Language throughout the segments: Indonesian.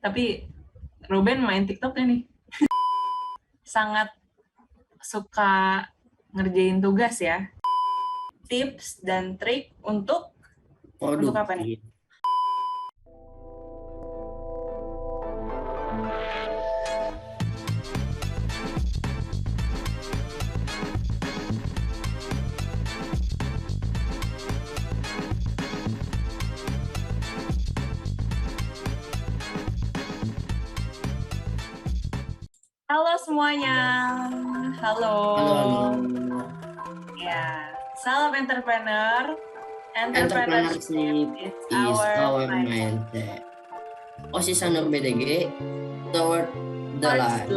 Tapi Ruben main TikTok nih. Sangat suka ngerjain tugas ya. Tips dan trik untuk apa nih? Halo semuanya. Halo. Ya, salam entrepreneur. Entrepreneurship is our mindset. Osisa Nur BDG toward the light.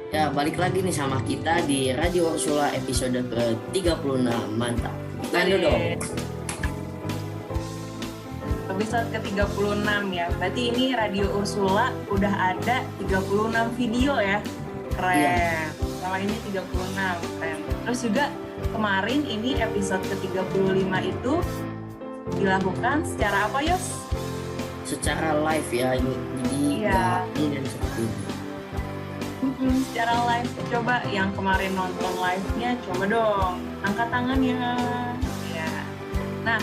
Ya, balik lagi nih sama kita di Radio Ursula episode ke-36. Mantap. Tanda dong. Episode ke-36 ya. Berarti ini Radio Ursula udah ada 36 video ya. Keren. Iya. Kalau ini 36, keren. Terus juga kemarin ini episode ke-35 itu dilakukan secara apa, Yos? Secara live ya, ini dan seperti ini. Secara live. Coba yang kemarin nonton live-nya, coba dong angkat tangannya. Ya. Nah,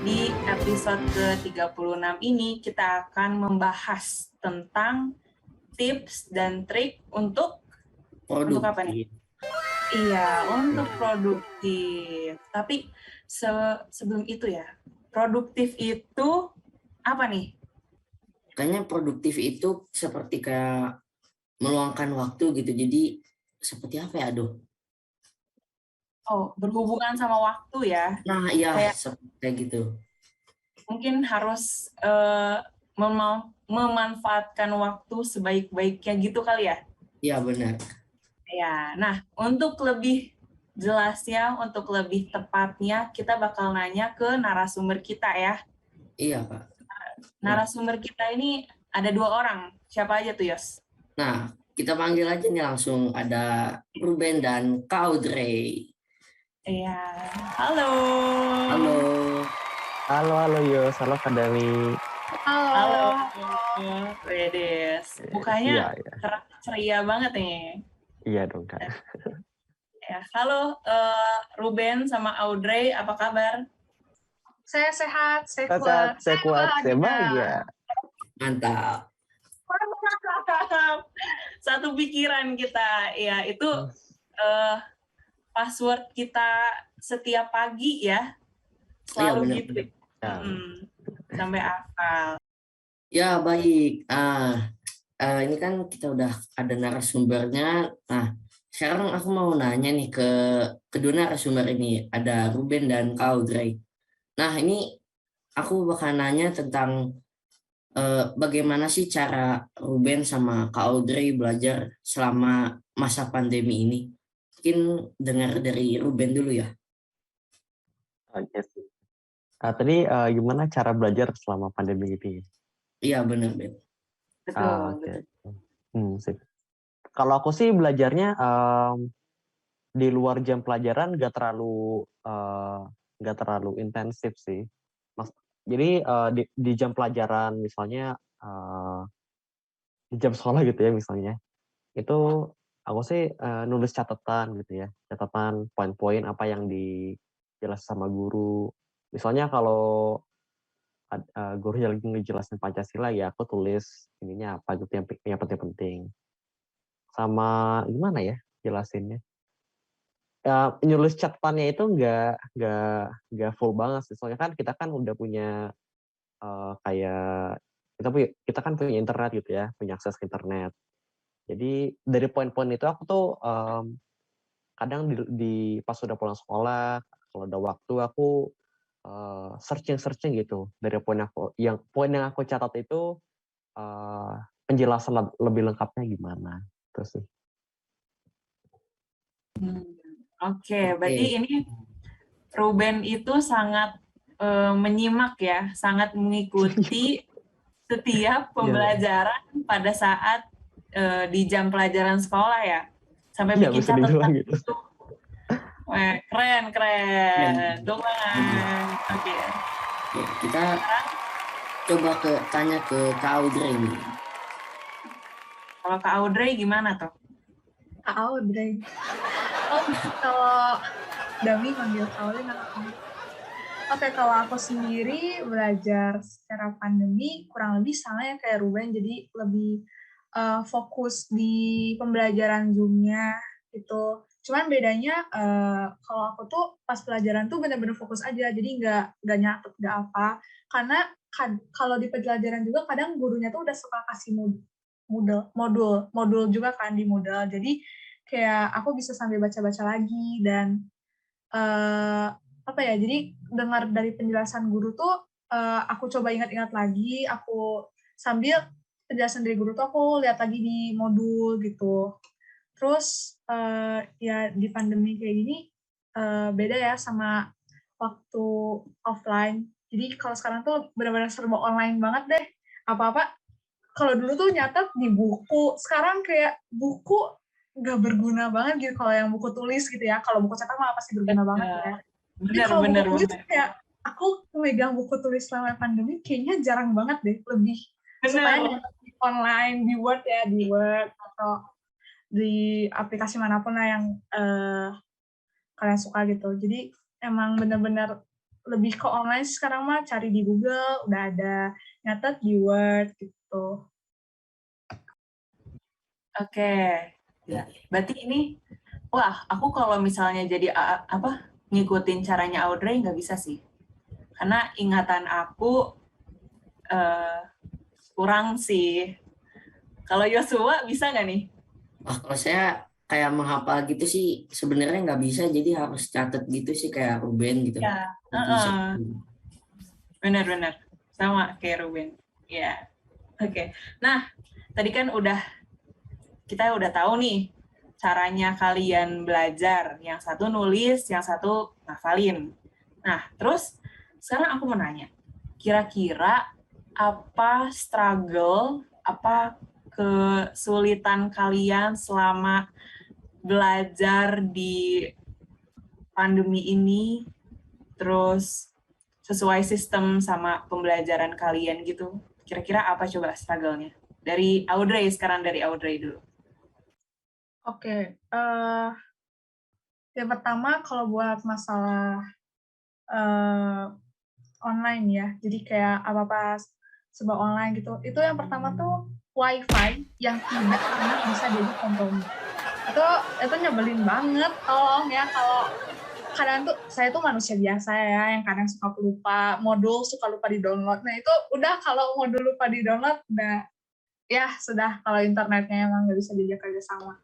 di episode ke-36 ini kita akan membahas tentang tips dan trik untuk apa nih? Iya, untuk produktif. Tapi sebelum itu ya, produktif itu apa nih? Kayaknya produktif itu seperti kayak meluangkan waktu gitu. Jadi seperti apa ya, Oh, berhubungan sama waktu ya? Nah, iya, kayak gitu. Mungkin harus memanfaatkan waktu sebaik-baiknya gitu kali ya? Iya, benar. Ya, nah untuk lebih jelasnya, untuk lebih tepatnya, kita bakal nanya ke narasumber kita ya. Iya, Pak. Narasumber kita ini ada 2 orang. Siapa aja tuh, Yos? Nah, kita panggil aja nih langsung, ada Ruben dan Kak Audrey. Iya, halo. Halo Yos, halo Kak Dani. Halo. Redes. Mukanya ceria banget nih. Iya dong, Kak. Ya, halo Ruben sama Audrey, apa kabar? Saya sehat, saya kuat, saya bahagia. Mantap. Satu pikiran kita, ya itu password kita setiap pagi ya, selalu gitu. Sampai hafal. Ya baik. Ini kan kita udah ada narasumbernya. Nah, sekarang aku mau nanya nih ke kedua narasumber ini, ada Ruben dan Kak Audrey. Nah, ini aku bakal nanya tentang bagaimana sih cara Ruben sama Kak Audrey belajar selama masa pandemi ini. Mungkin dengar dari Ruben dulu ya. Oke sih. Tadi gimana cara belajar selama pandemi ini? Iya benar, Ben. Betul. Sip. Kalau aku sih belajarnya di luar jam pelajaran nggak terlalu intensif sih. Jadi di jam pelajaran misalnya di jam sekolah gitu ya misalnya, itu aku sih nulis catatan gitu ya, catatan poin-poin apa yang dijelas sama guru. Misalnya kalau guru yang lagi ngejelasin Pancasila ya aku tulis ininya apa gitu yang penting-penting. Sama gimana ya jelasinnya? Nulis catatannya itu nggak full banget sih. Soalnya kan kita kan udah punya kayak kita kan punya internet gitu ya, punya akses ke internet. Jadi dari poin-poin itu aku tuh kadang di pas udah pulang sekolah, kalau ada waktu aku searching gitu dari poin yang aku catat itu penjelasan lebih lengkapnya gimana terus sih. Oke, berarti ini Ruben itu sangat menyimak ya, sangat mengikuti setiap pembelajaran pada saat di jam pelajaran sekolah ya, sampai bikin catatan gitu. Keren. Oke. Ya, coba tanya ke Kak Audrey nih. Kalau Kak Audrey gimana tuh? Kak Audrey. Oh, kalau Dami manggil Kak Audrey nama kamu. Oke, kalau aku sendiri belajar secara pandemi kurang lebih sama ya kayak Ruben, jadi lebih fokus di pembelajaran Zoom-nya gitu. Cuman bedanya kalau aku tuh pas pelajaran tuh benar-benar fokus aja, jadi nggak nyatet nggak apa. Karena kalau di pelajaran juga kadang gurunya tuh udah suka kasih modul juga kan di Moodle. Jadi kayak aku bisa sambil baca-baca lagi dan apa ya, jadi dengar dari penjelasan guru tuh aku coba ingat-ingat lagi, aku sambil penjelasan dari guru tuh aku lihat lagi di modul gitu. Terus ya di pandemi kayak gini beda ya sama waktu offline. Jadi kalau sekarang tuh benar-benar serba online banget deh. Apa-apa kalau dulu tuh nyatet di buku, sekarang kayak buku nggak berguna banget gitu kalau yang buku tulis gitu ya. Kalau buku cetak mah pasti berguna banget ya. Jadi kalau buku tulis kayak aku megang buku tulis selama pandemi kayaknya jarang banget deh. Lebih sukanya di online, di Word ya, di Word atau di aplikasi manapun lah yang kalian suka gitu. Jadi emang benar-benar lebih ke online sekarang mah, cari di Google udah ada, nyatet di Word gitu. Oke, ya. Berarti ini, wah, aku kalau misalnya jadi ngikutin caranya Audrey nggak bisa sih, karena ingatan aku kurang sih. Kalau Yosua bisa nggak nih? Kalau saya kayak menghafal gitu sih sebenarnya nggak bisa, jadi harus catat gitu sih kayak Ruben gitu. Ya, benar-benar sama kayak Ruben. Ya, oke. Nah, tadi kan kita udah tahu nih caranya kalian belajar. Yang satu nulis, yang satu ngafalin. Nah, terus sekarang aku mau nanya, kira-kira apa struggle, apa kesulitan kalian selama belajar di pandemi ini, terus sesuai sistem sama pembelajaran kalian gitu. Kira-kira apa coba struggle-nya? Dari Audrey, sekarang dari Audrey dulu. Oke, yang pertama kalau buat masalah online ya, jadi kayak apa-apa serba online gitu, itu yang pertama tuh WiFi yang tidak pernah bisa jadi kompromi. Itu nyebelin banget, tolong ya, kalau kadang tuh saya tuh manusia biasa ya, yang kadang suka lupa modul, suka lupa di download. Nah itu udah, kalau modul lupa di download udah ya sudah, kalau internetnya emang nggak bisa diajak kerja sama.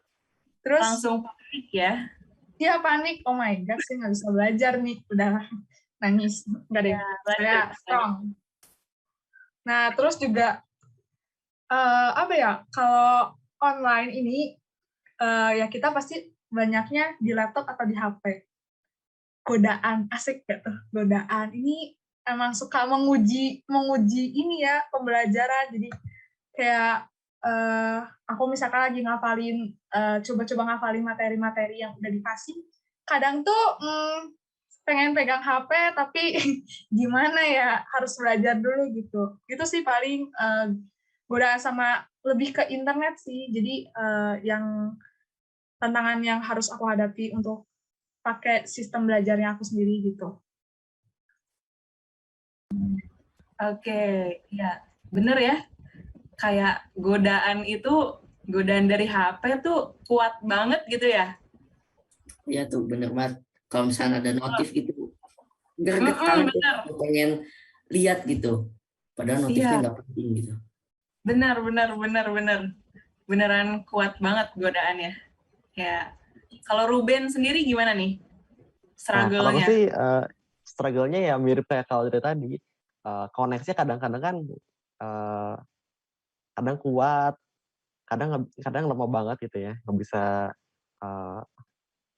Terus langsung panik ya? Iya panik, oh my god, saya nggak bisa belajar nih, udah nangis, nggak deh, saya strong. Nah terus juga apa ya, kalau online ini ya kita pasti banyaknya di laptop atau di HP. Godaan, asik gak tuh? Godaan ini emang suka menguji ini ya, pembelajaran. Jadi kayak aku misalkan lagi ngafalin, coba-coba ngafalin materi-materi yang udah dikasih, kadang tuh pengen pegang HP, tapi gimana ya, harus belajar dulu gitu. Itu sih paling godaan, sama lebih ke internet sih. Jadi yang tantangan yang harus aku hadapi untuk pakai sistem belajarnya aku sendiri gitu. Oke, ya bener ya. Kayak godaan dari HP tuh kuat banget gitu ya. Iya tuh bener banget. Kalau misalnya ada notif gitu, greget kali tuh pengen lihat gitu. Padahal notifnya nggak penting gitu. Benar. Beneran kuat banget godaannya. Ya. Kalau Ruben sendiri gimana nih struggle-nya? Nah, kalau aku sih struggle-nya ya mirip kayak kalau dari tadi. Koneksinya kadang-kadang kan kadang kuat, kadang lemah banget gitu ya. Nggak bisa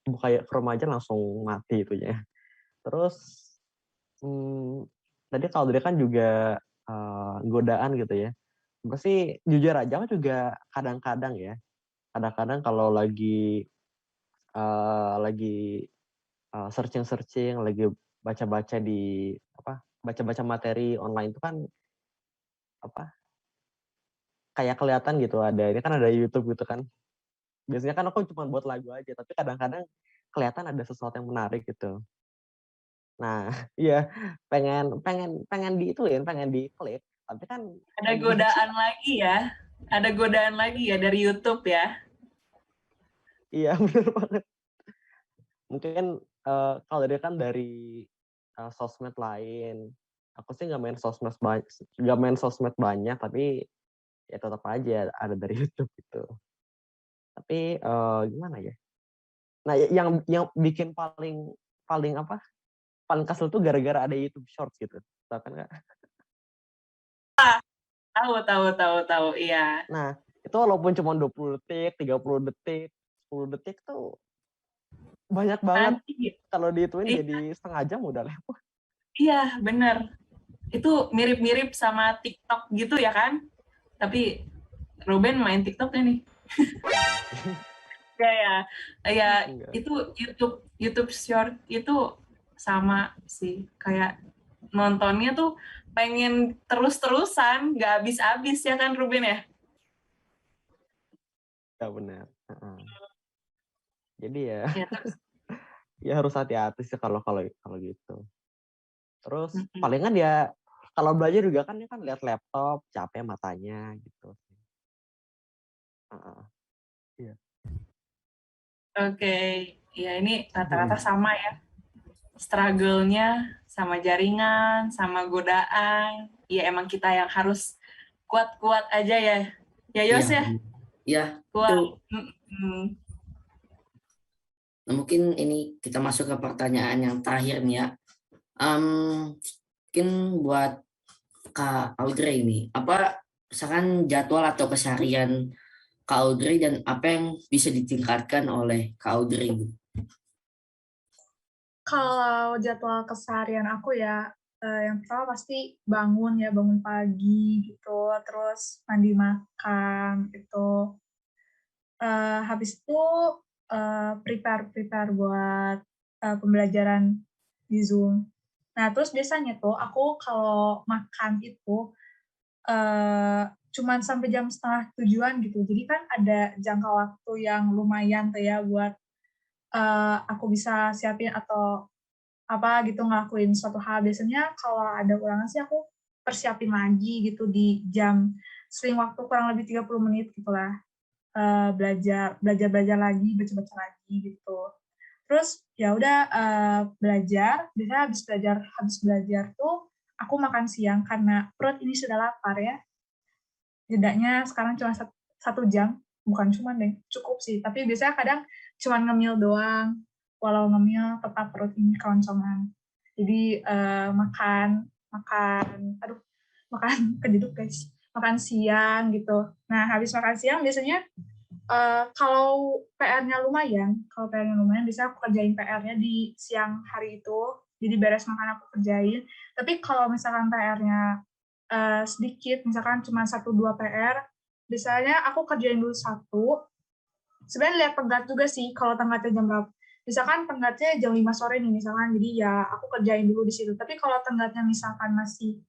buka Chrome aja langsung mati itu ya. Terus tadi kalau dari kan juga godaan gitu ya. Pasti jujur aja juga kadang-kadang ya. Kadang-kadang kalau lagi searching, lagi baca-baca materi online itu kan apa kayak kelihatan gitu ada ini kan ada YouTube gitu kan. Biasanya kan aku cuma buat lagu aja, tapi kadang-kadang kelihatan ada sesuatu yang menarik gitu. Nah, iya pengen diituin, pengen diklik, tapi kan Ada lagi godaan lagi ya. Ada godaan lagi ya dari YouTube ya. iya bener banget. Mungkin kalau dia kan dari sosmed lain, aku sih nggak main sosmed banyak, tapi ya tetap aja ada dari YouTube gitu. Tapi gimana ya? Nah, yang bikin paling paling apa? Paling kesel tuh gara-gara ada YouTube Shorts gitu. Tahu kan nggak? Tahu, iya. Nah, itu walaupun cuma 20 detik, 30 detik, 10 detik tuh banyak banget. Nanti, Kalau dihitungin iya, jadi setengah jam udah lewat. iya bener. Itu mirip-mirip sama TikTok gitu ya kan? Tapi Ruben main TikTok ya nih? Ya, Enggak. itu YouTube Short itu sama sih, kayak nontonnya tuh pengen terus-terusan, nggak habis-habis ya kan Ruben ya? Ya benar. Jadi ya, Ya terus. ya harus hati-hati sih kalau kalau gitu. Terus Mm-mm. palingan ya kalau belajar juga kan ya kan lihat laptop, capek matanya gitu. Iya. Oke, ya ini rata-rata sama ya. Struggle-nya sama jaringan, sama godaan. Ya emang kita yang harus kuat-kuat aja ya. Ya Iya, Yos ya, iya, kuat. itu. Mm-mm. Nah, mungkin ini kita masuk ke pertanyaan yang terakhir nih ya. Mungkin buat Kak Audrey ini, apa misalkan jadwal atau keseharian Kak Audrey dan apa yang bisa ditingkatkan oleh Kak Audrey? Kalau jadwal keseharian aku ya, yang pertama pasti bangun ya, bangun pagi gitu, terus mandi makan gitu. Habis itu prepare buat pembelajaran di Zoom. Nah, terus biasanya tuh aku kalau makan itu cuman sampai jam setengah tujuan gitu. Jadi kan ada jangka waktu yang lumayan tuh ya buat aku bisa siapin atau apa gitu ngelakuin suatu hal. Biasanya kalau ada ulangan sih aku persiapin lagi gitu di jam sering waktu kurang lebih 30 menit gitulah. Belajar lagi, baca-baca lagi gitu. Terus ya udah belajar, biasanya habis belajar tuh aku makan siang karena perut ini sudah lapar ya. Jedanya sekarang cuma 1 jam, bukan cuma deh, cukup sih. Tapi biasanya kadang cuma ngemil doang, walau ngemil tetap perut ini keroncongan. Jadi makan kejeduk guys, makan siang gitu. Nah habis makan siang biasanya kalau PR-nya lumayan, bisa aku kerjain PR-nya di siang hari itu. Jadi beres makan aku kerjain. Tapi kalau misalkan PR-nya sedikit, misalkan cuma 1-2 PR, misalnya aku kerjain dulu satu. Sebenarnya lihat tenggat juga sih, kalau tenggatnya jam berapa. Misalkan tenggatnya jam 5 sore nih, misalkan, jadi ya aku kerjain dulu di situ. Tapi kalau tenggatnya misalkan masih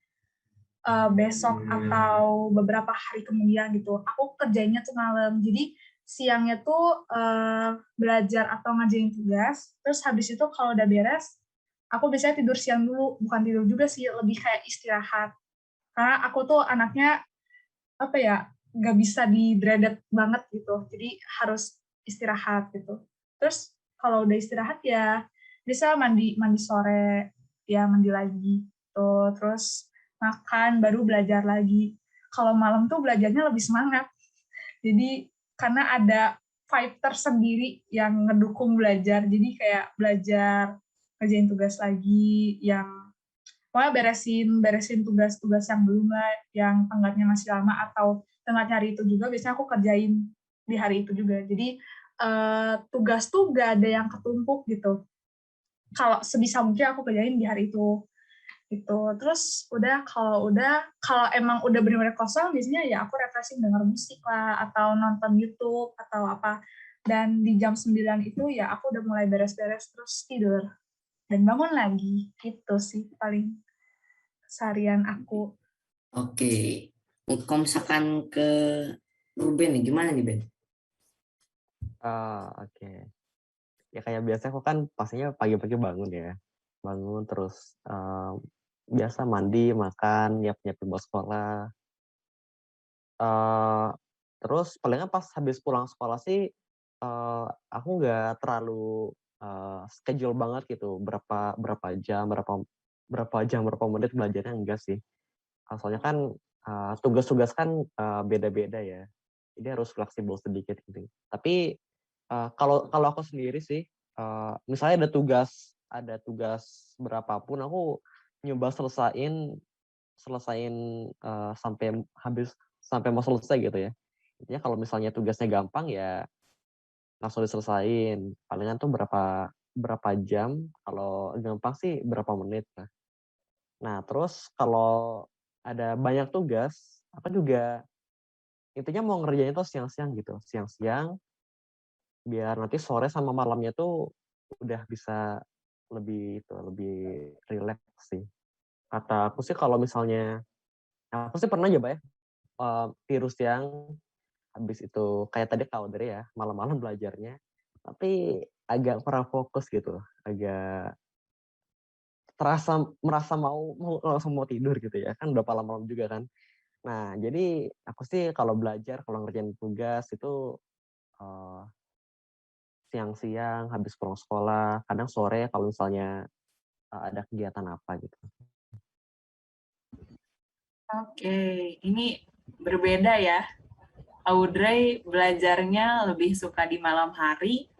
besok atau beberapa hari kemudian gitu, aku kerjainnya tuh malam. Jadi siangnya tuh belajar atau ngerjain tugas, terus habis itu kalau udah beres, aku biasanya tidur siang dulu. Bukan tidur juga sih, lebih kayak istirahat. Karena aku tuh anaknya, apa ya, nggak bisa di-dreaded banget gitu. Jadi harus istirahat gitu. Terus kalau udah istirahat ya bisa mandi sore, ya mandi lagi. Tuh, terus makan, baru belajar lagi. Kalau malam tuh belajarnya lebih semangat. Jadi karena ada vibe tersendiri yang ngedukung belajar. Jadi kayak belajar, ngerjain tugas lagi, yang pokoknya beresin tugas-tugas yang belum lah, yang tenggatnya masih lama atau tenggatnya hari itu juga, biasanya aku kerjain di hari itu juga. Jadi tugas tuh gak ada yang ketumpuk gitu. Kalau sebisa mungkin aku kerjain di hari itu. Gitu. Terus kalau emang udah benar-benar kosong, biasanya ya aku refreshing denger musik lah, atau nonton YouTube, atau apa. Dan di jam 9 itu ya aku udah mulai beres-beres, terus tidur. Dan bangun lagi. Gitu sih paling keseharian aku. Oke, Kalau misalkan ke Ruben nih, gimana nih Ben? Oke. Ya kayak biasa aku kan pastinya pagi-pagi bangun ya. Bangun terus biasa mandi, makan, nyiap-nyiapin buat sekolah. Eh, Terus palingan pas habis pulang sekolah sih aku nggak terlalu schedule banget gitu berapa jam berapa menit belajarnya, enggak sih. Soalnya kan tugas-tugas kan beda-beda ya, jadi harus fleksibel sedikit gitu. Tapi kalau aku sendiri sih misalnya ada tugas berapapun aku nyoba selesaiin sampai mau selesai gitu ya. Intinya kalau misalnya tugasnya gampang ya langsung diselesain. Palingan tuh berapa jam, kalau gampang sih berapa menit lah. Nah, terus kalau ada banyak tugas, aku juga intinya mau ngerjain itu siang-siang gitu. Siang-siang biar nanti sore sama malamnya tuh udah bisa lebih rileks sih. Kata aku sih kalau misalnya aku sih pernah coba ya tidur siang. Habis itu kayak tadi Kak Audrey ya, malam-malam belajarnya, tapi agak kurang fokus gitu, agak merasa mau langsung mau tidur gitu ya, kan udah malam-malam juga kan. Nah, jadi aku sih kalau belajar, kalau ngerjain tugas itu eh, siang-siang habis pulang sekolah, kadang sore kalau misalnya ada kegiatan apa gitu. Oke, ini berbeda ya. Audrey belajarnya lebih suka di malam hari,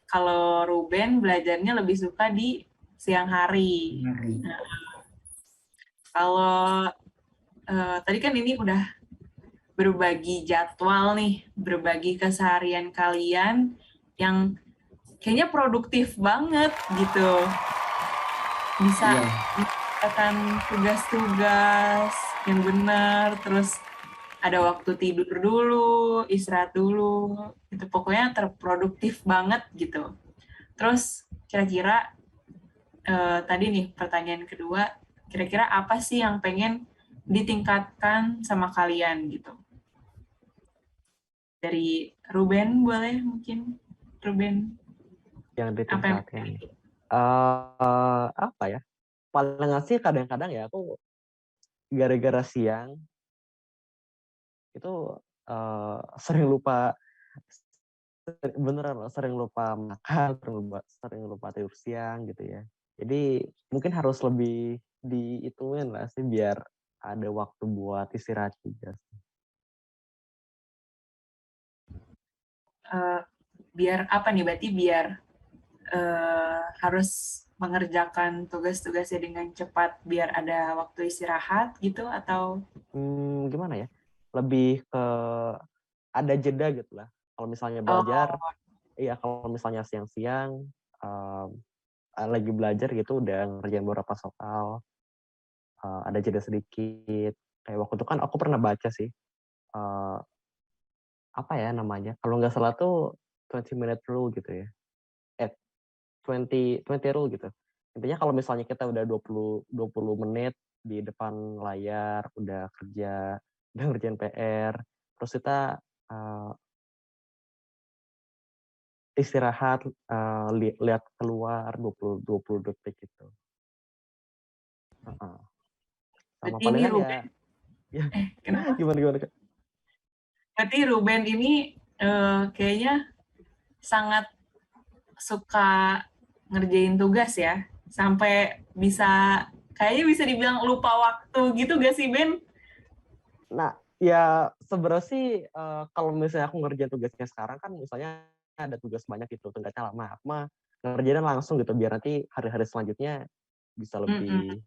kalau Ruben belajarnya lebih suka di siang hari. Nah, kalau tadi kan ini udah berbagi jadwal nih, berbagi keseharian kalian yang kayaknya produktif banget gitu. Bisa Iya. melakukan tugas-tugas yang benar, terus ada waktu tidur dulu, istirahat dulu, itu pokoknya terproduktif banget gitu. Terus kira-kira tadi nih pertanyaan kedua, kira-kira apa sih yang pengen ditingkatkan sama kalian gitu? Dari Ruben boleh mungkin, Ruben Yang apa yang ditingkatin. Apa ya? Paling sih kadang-kadang ya aku gara-gara siang itu sering lupa, beneran loh, sering lupa makan, sering lupa tidur siang gitu ya. Jadi mungkin harus lebih diituin lah sih biar ada waktu buat istirahat juga. biar apa nih, berarti biar harus mengerjakan tugas-tugasnya dengan cepat biar ada waktu istirahat gitu, atau Gimana ya? Lebih ke ada jeda gitu lah. Kalau misalnya belajar, oh, iya kalau misalnya siang-siang lagi belajar gitu udah ngerjain beberapa soal, ada jeda sedikit. Kayak waktu itu kan aku pernah baca sih, eh, apa ya namanya? Kalau nggak salah tuh 20-minute rule gitu ya. 20 rule gitu. Intinya kalau misalnya kita udah 20 menit di depan layar, udah kerja, udah ngerjain PR, terus kita istirahat, lihat keluar 20 detik gitu. Sama berarti ini palingan ya, Ruben, ya kenapa? gimana? Berarti Ruben ini kayaknya sangat suka ngerjain tugas ya, sampai kayaknya bisa dibilang lupa waktu gitu gak sih, Ben? Nah, ya sebenarnya sih kalau misalnya aku ngerjain tugasnya sekarang kan misalnya ada tugas banyak gitu, tugasnya lama, aku mah ngerjain langsung gitu biar nanti hari-hari selanjutnya bisa lebih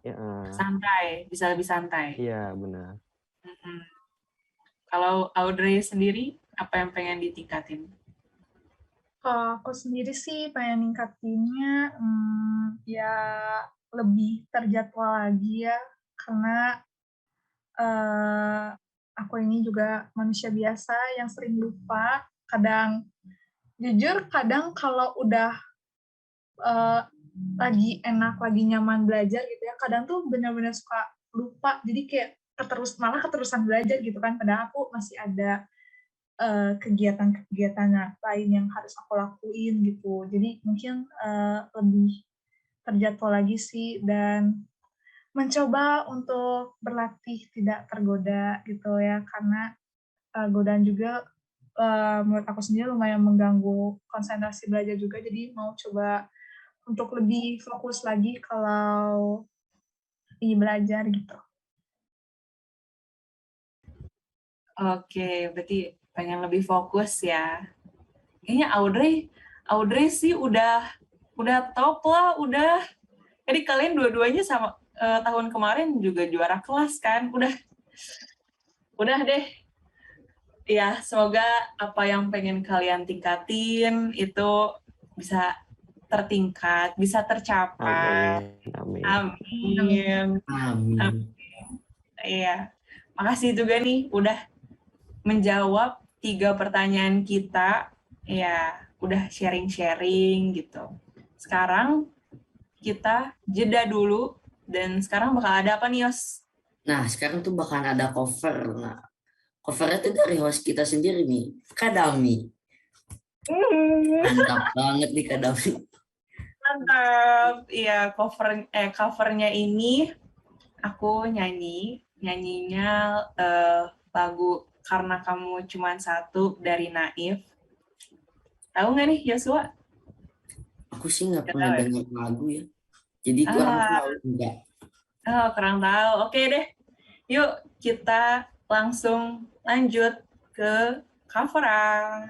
ya, Santai, bisa lebih santai. iya benar. Kalau Audrey sendiri, apa yang pengen ditingkatin? Kalau aku sendiri sih pengen ningkatinnya ya lebih terjadwal lagi ya, karena aku ini juga manusia biasa yang sering lupa. Jujur kadang kalau udah lagi enak, lagi nyaman belajar gitu ya, kadang tuh benar-benar suka lupa. Jadi kayak malah keterusan belajar gitu kan, padahal aku masih ada kegiatan-kegiatan lain yang harus aku lakuin gitu. Jadi mungkin lebih terjadwal lagi sih, dan mencoba untuk berlatih tidak tergoda gitu ya, karena godaan juga menurut aku sendiri lumayan mengganggu konsentrasi belajar juga, jadi mau coba untuk lebih fokus lagi kalau di belajar gitu. Oke, berarti pengen lebih fokus ya. Kayaknya Audrey sih udah top lah, udah. Jadi kalian dua-duanya sama tahun kemarin juga juara kelas kan? Udah deh. Ya, semoga apa yang pengen kalian tingkatin itu bisa tertingkat, bisa tercapai. Amin. Amin. Amin. Iya. Makasih juga nih udah menjawab 3 pertanyaan kita. Ya, udah sharing-sharing gitu. Sekarang kita jeda dulu, dan sekarang bakal ada apa nih, Yos? Nah, sekarang tuh bakalan ada cover. Nah, covernya tuh dari host kita sendiri nih, Kak Dami. Mantap banget nih Kak Dami. Mantap. Iya, covernya ini aku nyanyinya lagu Karena Kamu Cuman Satu dari Naif. Tahu nggak nih, Yosua? Aku sih nggak Nggak pernah tahu ya? dengar lagu ya. Jadi kurang tahu enggak. Oh, kurang tahu. Oke deh. Yuk, kita langsung lanjut ke coveran.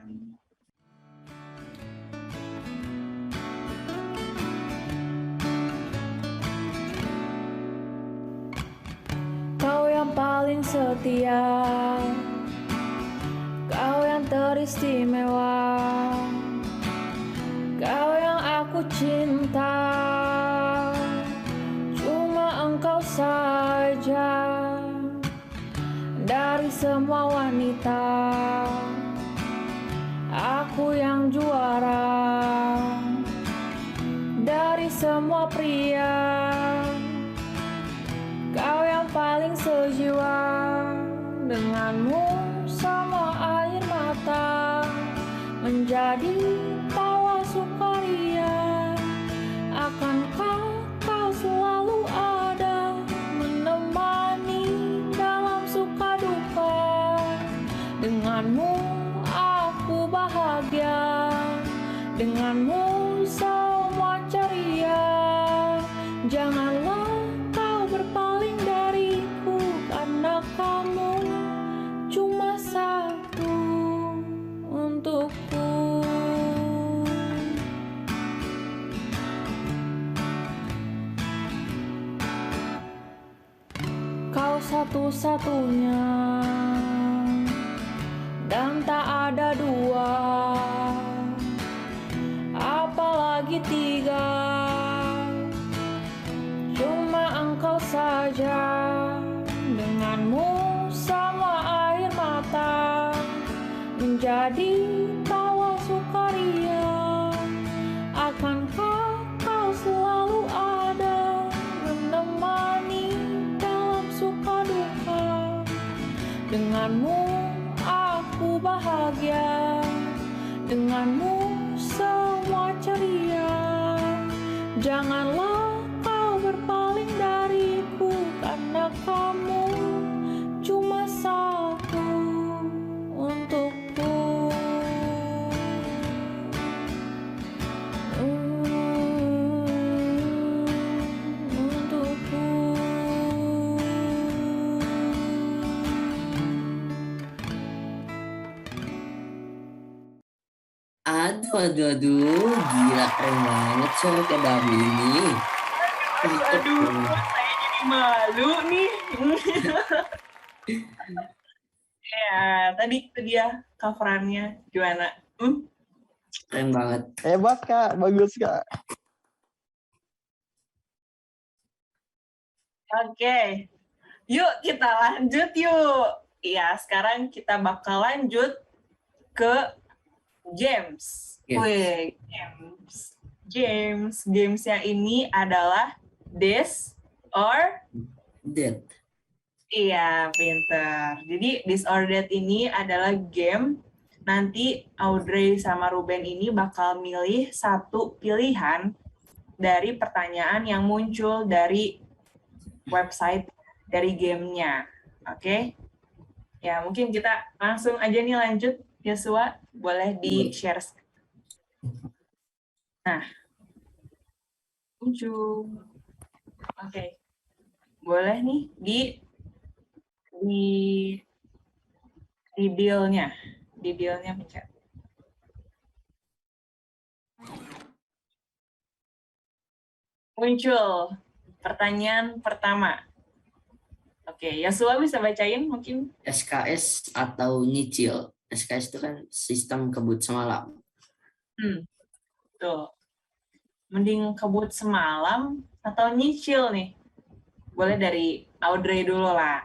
Kau yang paling setia, kau yang teristimewa, kau yang aku cinta, cuma engkau saja. Dari semua wanita, aku yang juara. Dari semua pria, kau yang paling sejiwa. Denganmu semua air mata menjadi tawa sukaria. Akankah kau selalu ada menemani dalam suka duka? Denganmu aku bahagia, denganmu semua ceria. Janganlah kau berpaling dariku, karena kamu cuma satu untukku. Kau satu-satunya dan tak ada dua, apalagi tiga. Cuma engkau saja. Denganmu semua air mata menjadi tawa sukaria. Akankah kau selalu ada menemani dalam suka duka? Denganmu aku bahagia, denganmu semua ceria. Janganlah kau berpaling dariku, karena kamu cuma satu untukku. Untukku. Aduh, gila keren banget suara Kak Dami ini. Aduh, saya jadi malu nih. Ya, tadi itu dia coverannya. Gimana? Keren banget. Hebat Kak, bagus Kak. Oke, yuk kita lanjut yuk. Iya, sekarang kita bakal lanjut ke James. Yes. Wih, James. Gamesnya ini adalah This or Dead. Iya, pinter. Jadi Disordered ini adalah game. Nanti Audrey sama Ruben ini bakal milih satu pilihan dari pertanyaan yang muncul dari website dari gamenya. Oke? Ya, mungkin kita langsung aja nih lanjut. Yosua, boleh di-share. Nah, muncul. Oke. Boleh nih di deal-nya. Di deal-nya pencet. Muncul pertanyaan pertama. Oke, Yosua bisa bacain mungkin? SKS atau nyicil. SKS itu kan sistem kebut semalam. Tuh. Mending kebut semalam atau nyicil nih? Boleh dari Audrey dulu lah.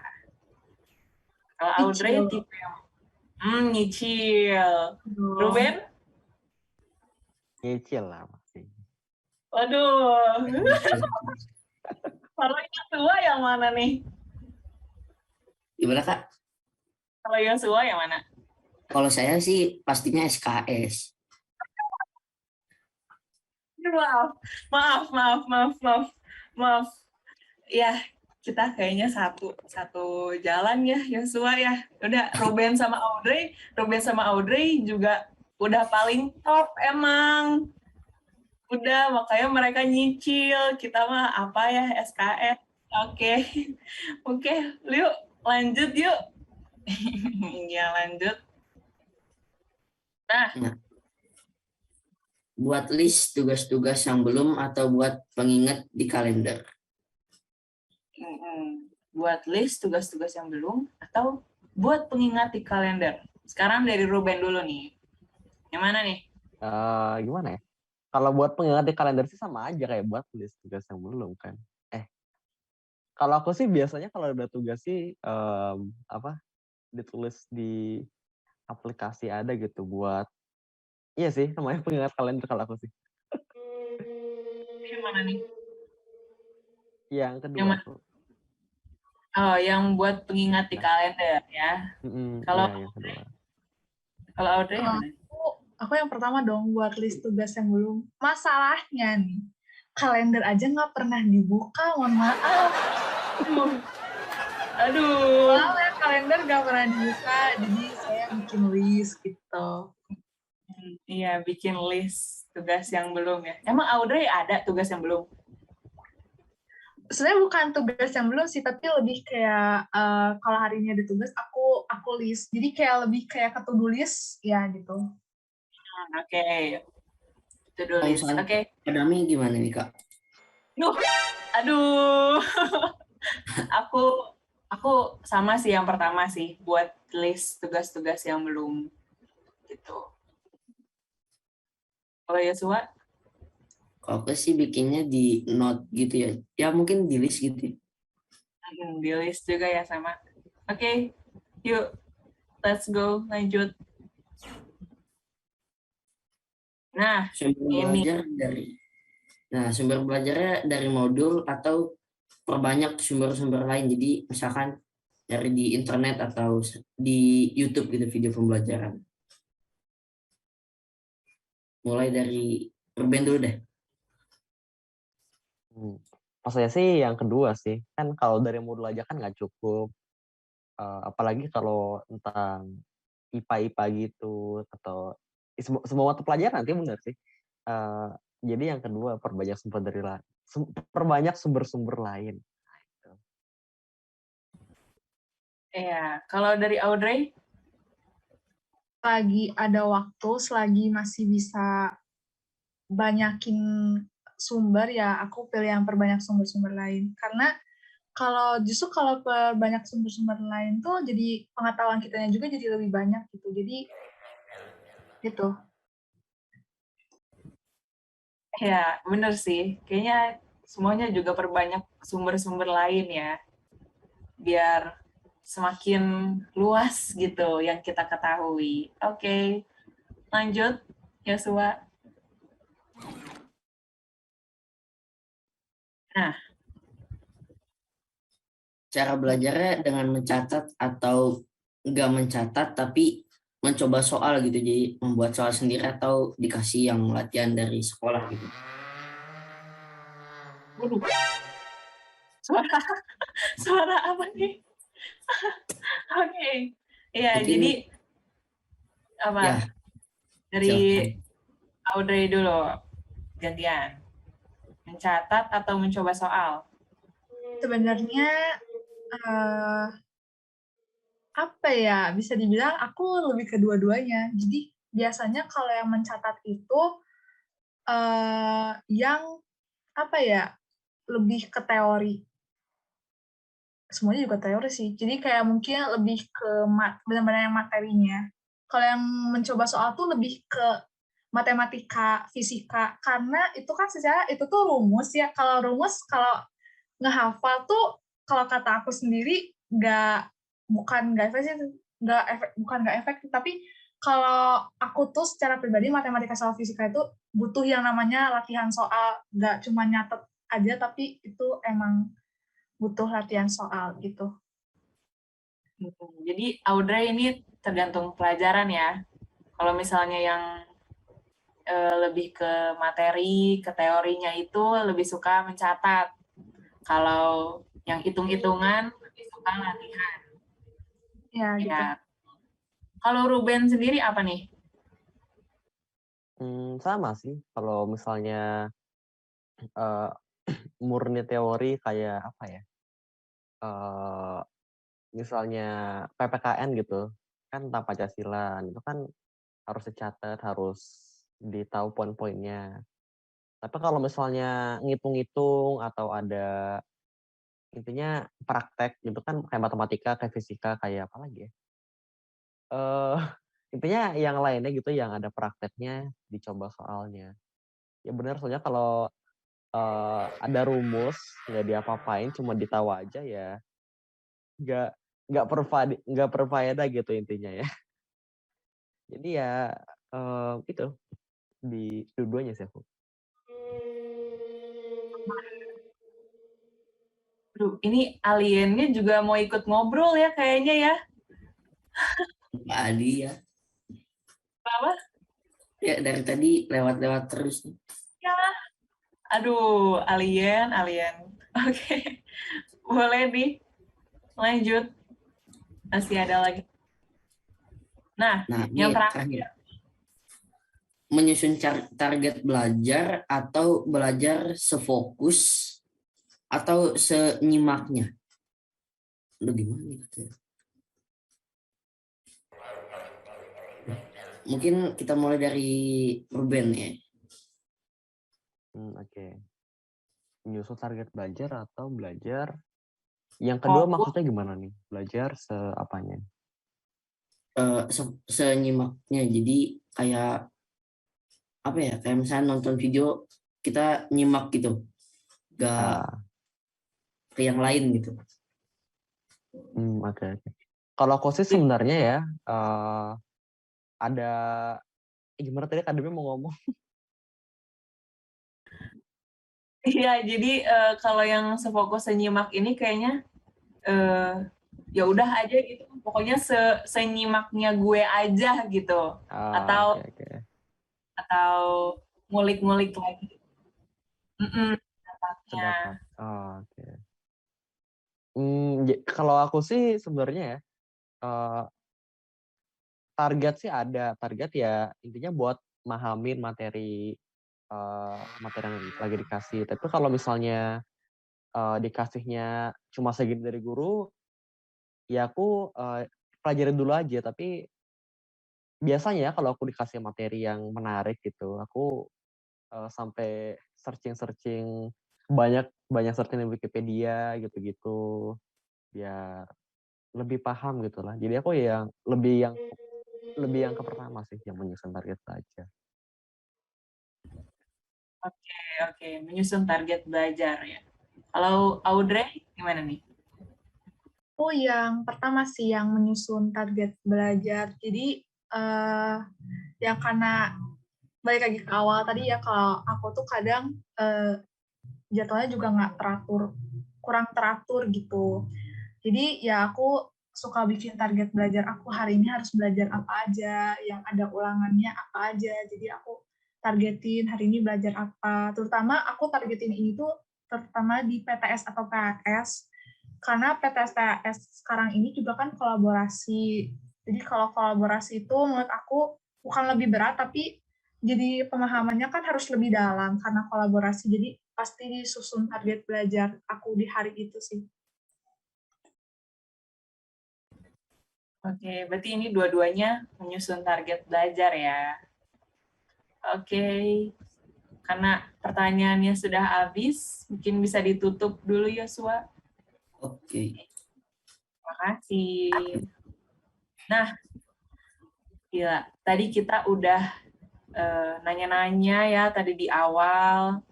Kalau Audrey Nyicil. tipe yang nyicil. Aduh. Ruben? Nyicil lah pasti. Waduh. Kalau Yosua yang mana nih? Gimana Kak? Kalau Yosua yang mana? Kalau saya sih pastinya SKS. Maaf. Ya, kita kayaknya satu jalan ya, Yosua ya. Udah, Ruben sama Audrey juga udah paling top emang. Udah, makanya mereka nyicil. Kita mah apa ya, SKS. Oke. Yuk, lanjut yuk. Ya, lanjut. Nah, Buat list tugas-tugas yang belum atau buat pengingat di kalender. buat list tugas-tugas yang belum atau buat pengingat di kalender. Sekarang dari Ruben dulu nih. Yang mana nih? Gimana ya? Kalau buat pengingat di kalender sih sama aja kayak buat list tugas yang belum kan. Kalau aku sih biasanya kalau udah tugas sih ditulis di aplikasi ada gitu buat iya sih namanya pengingat kalender kalau aku sih. Yang mana nih? Yang kedua Yang mana? tuh. Oh, yang buat pengingat di kalender ya. Kalau Yang kedua. Kalau Audrey yang mana? Aku yang pertama dong buat list tugas yang belum. Masalahnya nih, kalender aja nggak pernah dibuka, mohon maaf. Aduh. Soalnya kalender nggak pernah dibuka, jadi saya bikin list gitu. Iya, bikin list tugas yang belum ya. Emang Audrey ada tugas yang belum? Sebenarnya bukan tugas yang belum sih, tapi lebih kayak kalau hari ini ada tugas, aku list. Jadi kayak lebih kayak ke to-do list ya gitu. Oke. To-do list. Oke. Adami gimana nih Kak? Aduh. Aku sama sih yang pertama sih buat list tugas-tugas yang belum gitu. Kalau Yosua? Kalau aku sih bikinnya di note gitu ya. Ya mungkin di list gitu. Di list juga ya sama. Oke. Yuk. Let's go. Lanjut. Nah, sumber belajarnya dari modul atau perbanyak sumber-sumber lain. Jadi misalkan dari di internet atau di YouTube gitu video pembelajaran. Mulai dari Ruben dulu deh. Pas saya sih yang kedua sih. Kan kalau dari modul aja kan nggak cukup. Apalagi kalau tentang IPA gitu atau semua mata pelajaran nanti benar sih. Jadi yang kedua perbanyak sumber-sumber lain. Iya, kalau dari Audrey? Selagi ada waktu, selagi masih bisa banyakin sumber, ya aku pilih yang perbanyak sumber-sumber lain. Karena kalau perbanyak sumber-sumber lain tuh jadi pengetahuan kitanya juga jadi lebih banyak gitu. Jadi gitu. Ya, bener sih. Kayaknya semuanya juga perbanyak sumber-sumber lain ya. Biar semakin luas gitu yang kita ketahui. Oke. Lanjut, Yosua. Nah, cara belajarnya dengan mencatat atau nggak mencatat tapi mencoba soal gitu, jadi membuat soal sendiri atau dikasih yang latihan dari sekolah gitu. Waduh, suara suara apa nih? Oke. Iya, Mungkin jadi apa? ya Dari silahkan. Audrey dulu, gantian. Mencatat atau mencoba soal? Sebenarnya eh, apa ya, bisa dibilang aku lebih kedua-duanya. Jadi biasanya kalau yang mencatat itu yang apa ya, lebih ke teori. Semuanya juga teori sih. Jadi kayak mungkin lebih ke benar-benar yang materinya. Kalau yang mencoba soal tuh lebih ke matematika, fisika, karena itu kan secara itu tuh rumus ya. Kalau rumus, kalau ngehafal tuh, kalau kata aku sendiri bukan nggak efektif, bukan nggak efektif, tapi kalau aku tuh secara pribadi matematika sama fisika itu butuh yang namanya latihan soal, nggak cuma nyatet aja, tapi itu emang butuh latihan soal gitu. Jadi Audrey ini tergantung pelajaran ya. Kalau misalnya yang lebih ke materi, ke teorinya itu lebih suka mencatat. Kalau yang hitung-hitungan lebih suka latihan. Ya gitu. Ya. Kalau Ruben sendiri apa nih? Sama sih. Kalau misalnya murni teori kayak apa ya? Misalnya PPKN gitu, kan tentang Pancasila, itu kan harus dicatat, harus ditahu poin-poinnya. Tapi kalau misalnya ngitung-ngitung atau ada intinya praktek gitu kan kayak matematika, kayak fisika, kayak apa lagi ya? Intinya yang lainnya gitu yang ada prakteknya dicoba soalnya. Ya benar, soalnya kalau ada rumus nggak diapa-apain cuma ditahu aja ya nggak nggak berfaedah gitu intinya ya. Jadi ya itu di dua-duanya sih aku. Aduh, ini aliennya juga mau ikut ngobrol ya kayaknya ya. Pak Adi ya. Apa? Ya dari tadi lewat-lewat terus nih. Ya. Aduh, alien. Oke. Boleh nih. Lanjut. Masih ada lagi. Nah, Nah, yang ini terakhir. terakhir. Menyusun target belajar atau belajar sefokus atau senyimaknya. Lu gimana nih katanya? Mungkin kita mulai dari Ruben ya. Oke. Menyusun target belajar atau belajar. Yang kedua maksudnya gimana nih? Belajar seapanya? Senyimaknya. Jadi kayak apa ya? Kayak misalnya nonton video kita nyimak gitu. Gak ke yang lain gitu. Oke. Kalau aku sih sebenarnya ya ada gimana tadi Kademi mau ngomong? Iya, jadi kalau yang sefokus senyimak ini kayaknya ya udah aja gitu. Pokoknya senyimaknya gue aja gitu. Atau Okay. atau ngulik-ngulik lagi. Sedapat. Oke. Kalau aku sih sebenarnya ya target sih ada. Target ya intinya buat mahamin materi yang lagi dikasih. Tapi kalau misalnya dikasihnya cuma segini dari guru, ya aku pelajarin dulu aja. Tapi biasanya kalau aku dikasih materi yang menarik gitu, aku sampai searching banyak searching di Wikipedia gitu-gitu, biar lebih paham gitulah. Jadi aku lebih yang ke pertama sih, yang menyusun target belajar. Oke, menyusun target belajar ya. Kalau Audrey gimana nih? Oh, yang pertama sih yang menyusun target belajar. Jadi yang karena balik lagi ke awal tadi ya, kalau aku tuh kadang jadwalnya juga kurang teratur gitu. Jadi ya aku suka bikin target belajar aku hari ini harus belajar apa aja, yang ada ulangannya apa aja. Jadi aku targetin hari ini belajar apa. Terutama aku targetin ini tuh terutama di PTS atau PAS. Karena PTS PAS sekarang ini juga kan kolaborasi. Jadi kalau kolaborasi itu menurut aku bukan lebih berat, tapi jadi pemahamannya kan harus lebih dalam karena kolaborasi. Jadi pasti disusun target belajar aku di hari itu sih. Oke, berarti ini dua-duanya menyusun target belajar ya. Oke, karena pertanyaannya sudah habis, mungkin bisa ditutup dulu Yosua. Oke. Terima kasih. Nah, gila. Tadi kita udah nanya-nanya ya tadi di awal.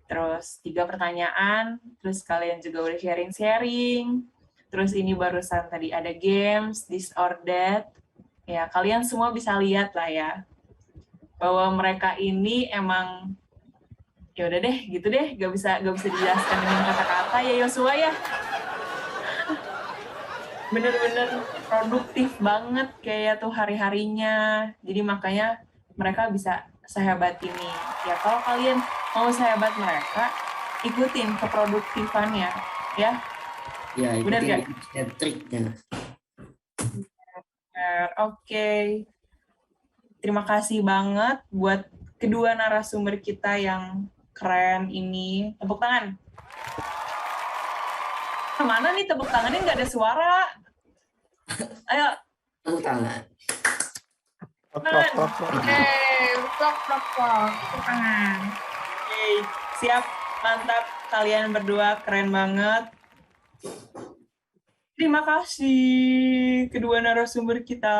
Terus 3 pertanyaan, terus kalian juga udah sharing-sharing. Terus ini barusan tadi ada games, this or that. Ya, kalian semua bisa lihat lah ya. Bahwa mereka ini emang ya udah deh, gitu deh, gak bisa dijelaskan dengan kata-kata ya Yosua ya. Bener-bener produktif banget kayak tuh hari-harinya. Jadi makanya mereka bisa sehebat ini. Ya kalau kalian mau sehebat mereka, ikutin keproduktifannya ya. Ya, Bener ikutin gak? tips dan triknya. Oke. Terima kasih banget buat kedua narasumber kita yang keren ini. Tepuk tangan. Kemana nih tepuk tangannya nggak ada suara? Ayo. Tepuk tangan. Oke, plok. Tepuk tangan. Oke, siap. Mantap. Kalian berdua keren banget. Terima kasih kedua narasumber kita.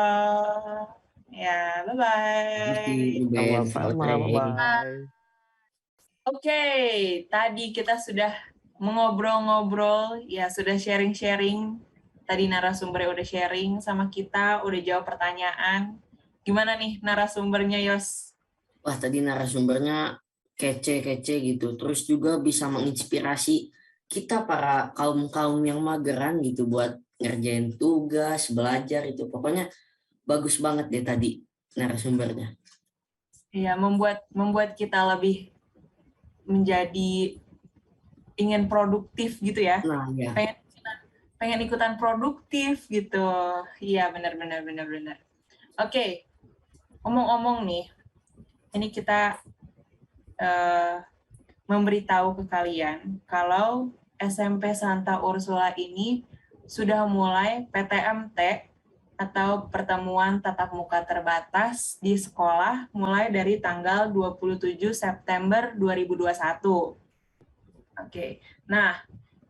Ya, bye-bye. Ben, Sama-sama, selamat sharing. bye. Oke, tadi kita sudah mengobrol-ngobrol, ya sudah sharing-sharing. Tadi narasumbernya udah sharing sama kita, udah jawab pertanyaan. Gimana nih narasumbernya, Yos? Wah, tadi narasumbernya kece-kece gitu. Terus juga bisa menginspirasi kita para kaum-kaum yang mageran gitu buat ngerjain tugas, belajar itu. Pokoknya bagus banget deh tadi narasumbernya. Iya, membuat kita lebih menjadi ingin produktif gitu ya. Nah, ya. Pengen ikutan produktif gitu. Iya, benar. Oke, omong-omong nih, ini kita memberitahu ke kalian kalau SMP Santa Ursula ini sudah mulai PTMT atau pertemuan tatap muka terbatas di sekolah mulai dari tanggal 27 September 2021. Oke. Nah,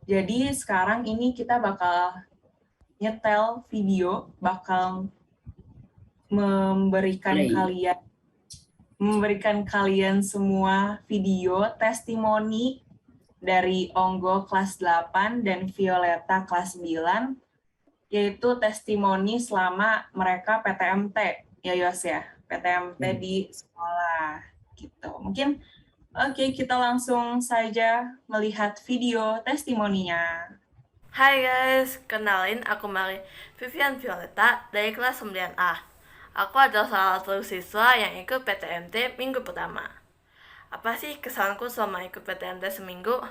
jadi sekarang ini kita bakal nyetel video, bakal memberikan kalian semua video testimoni dari Onggo kelas 8 dan Violeta kelas 9, yaitu testimoni selama mereka PTMT, ya Yos ya, PTMT di sekolah gitu. Mungkin oke, kita langsung saja melihat video testimoninya. Hai guys, kenalin aku Mari Vivian Violeta dari kelas 9A. Aku adalah salah satu siswa yang ikut PTMT minggu pertama. Apa sih kesanku selama ikut PTMT seminggu?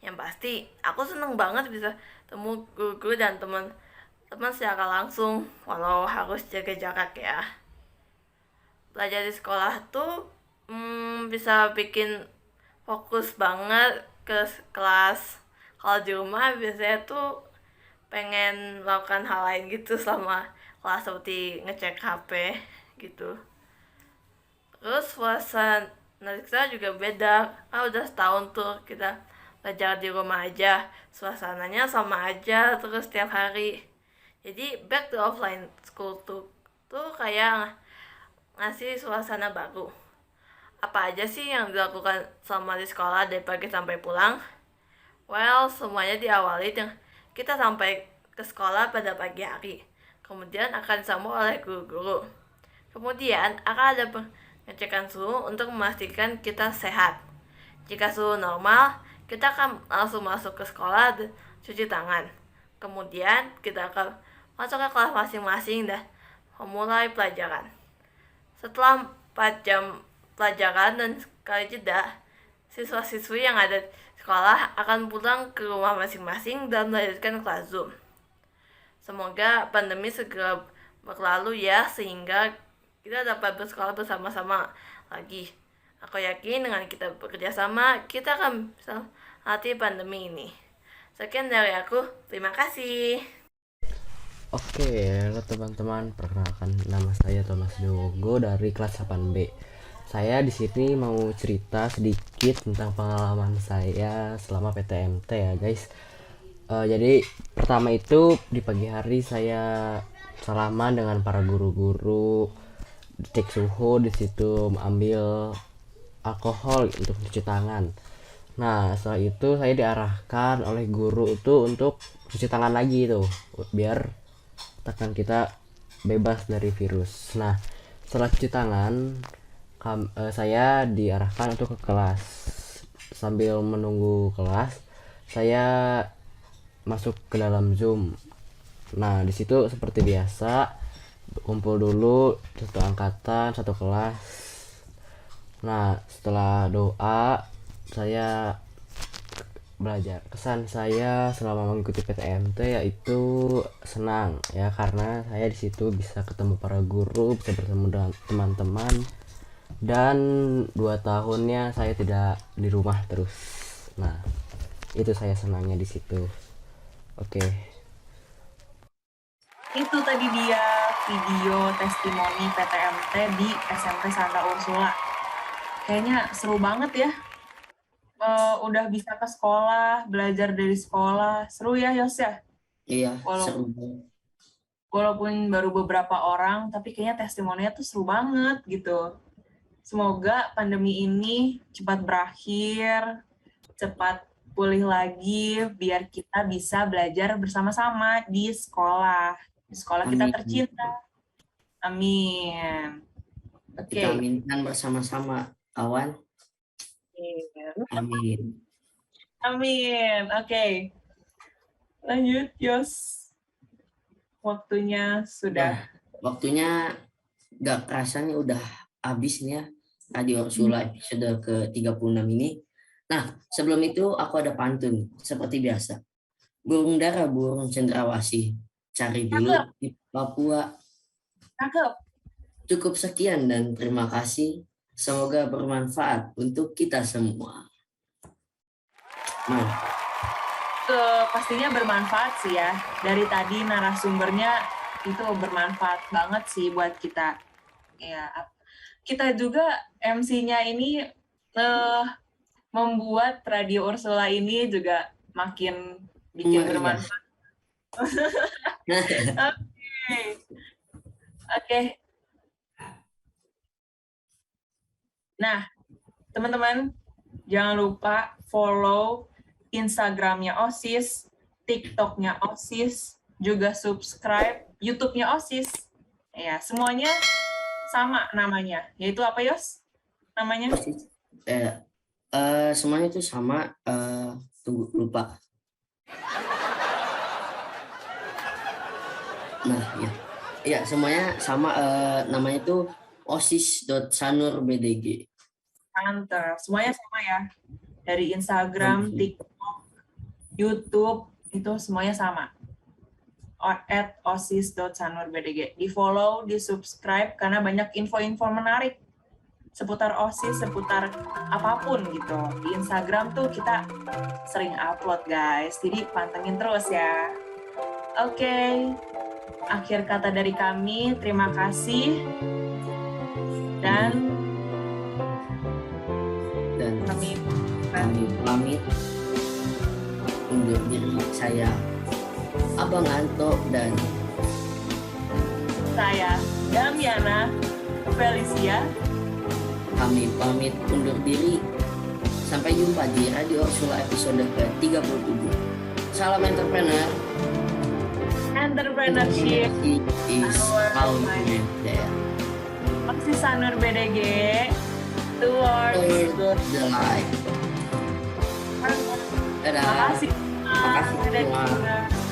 Yang pasti, aku seneng banget bisa temu guru-guru dan teman secara langsung, walau harus jaga jarak ya. Belajar di sekolah tuh bisa bikin fokus banget ke kelas. Kalau di rumah biasanya tuh pengen melakukan hal lain gitu selama kelas, seperti ngecek HP gitu. Terus puasa kita juga beda. Udah setahun tuh kita belajar di rumah aja. Suasananya sama aja terus tiap hari. Jadi back to offline school tuh kayak ngasih suasana baru. Apa aja sih yang dilakukan selama di sekolah dari pagi sampai pulang? Well, semuanya diawali dengan kita sampai ke sekolah pada pagi hari. Kemudian akan disambut oleh guru-guru. Kemudian akan ada pengecekan suhu untuk memastikan kita sehat. Jika suhu normal, kita akan langsung masuk ke sekolah dan cuci tangan. Kemudian kita akan masuk ke kelas masing-masing dan memulai pelajaran. Setelah 4 jam pelajaran dan sekali jeda, siswa-siswi yang ada di sekolah akan pulang ke rumah masing-masing dan melanjutkan kelas Zoom. Semoga pandemi segera berlalu ya, sehingga kita dapat bersekolah bersama-sama lagi. Aku yakin dengan kita bekerja sama, kita akan bisa melewati pandemi ini. Sekian dari aku, terima kasih. Oke, halo teman-teman, perkenalkan nama saya Thomas Dogo dari kelas 8B. Saya di sini mau cerita sedikit tentang pengalaman saya selama PTMT ya guys. Jadi pertama itu di pagi hari saya salaman dengan para guru-guru, cek suhu di situ, ambil alkohol untuk cuci tangan. Nah setelah itu saya diarahkan oleh guru itu untuk cuci tangan lagi tuh, biar tangan kita bebas dari virus. Nah setelah cuci tangan saya diarahkan untuk ke kelas. Sambil menunggu kelas saya masuk ke dalam Zoom. Nah di situ seperti biasa kumpul dulu satu angkatan, satu kelas. Nah setelah doa saya belajar. Kesan saya selama mengikuti PTMT yaitu senang ya, karena saya di situ bisa ketemu para guru, bisa bertemu dengan teman-teman, dan 2 tahunnya saya tidak di rumah terus. Nah itu saya senangnya di situ. Oke. Itu tadi dia video testimoni PTMT di SMP Santa Ursula. Kayaknya seru banget ya. Udah bisa ke sekolah, belajar dari sekolah. Seru ya, Yos ya? Iya, Walaupun, seru. walaupun baru beberapa orang, tapi kayaknya testimoninya tuh seru banget gitu. Semoga pandemi ini cepat berakhir, cepat pulih lagi, biar kita bisa belajar bersama-sama di sekolah kita Amin. tercinta. Amin. Oke. Kita aminkan bersama-sama, kawan. Amin. Amin. Oke. Lanjut, Yos. Waktunya sudah. Waktunya gak kerasa nih udah habis nih ya Radio Ursula episode ke-36 ini. Nah, sebelum itu aku ada pantun seperti biasa. Burung dara burung cendrawasih, cari dulu di Papua. Cakep. Cukup sekian dan terima kasih. Semoga bermanfaat untuk kita semua. Nah, Pastinya bermanfaat sih ya. Dari tadi narasumbernya itu bermanfaat banget sih buat kita. Ya, kita juga MC-nya ini membuat Radio Ursula ini juga makin bikin bermanfaat. Oke. Nah, teman-teman, jangan lupa follow Instagramnya OSIS, TikToknya OSIS, juga subscribe YouTube-nya OSIS. Ya, semuanya sama namanya. Yaitu apa, Yos? Namanya? Semuanya itu sama. Tunggu, lupa. Nah, ya semuanya sama. Namanya itu osis.sanurbdg. Mantap. Semuanya sama ya. Dari Instagram, TikTok, YouTube, itu semuanya sama. @osis.sanurbdg. Di follow, di subscribe, karena banyak info-info menarik seputar OSIS, seputar apapun gitu. Di Instagram tuh kita sering upload guys, jadi pantengin terus ya. Oke. Akhir kata dari kami, terima kasih. Dan kami pamit undur diri. Saya Abang Anto dan saya Damiana Felicia. Kami pamit undur diri. Sampai jumpa di Radio Ursula episode ke-37. Salam entrepreneur. Entrepreneurship is our mission. OSIS Sanur BDG towards the light. Dadah. Terima kasih. Terima kasih semua.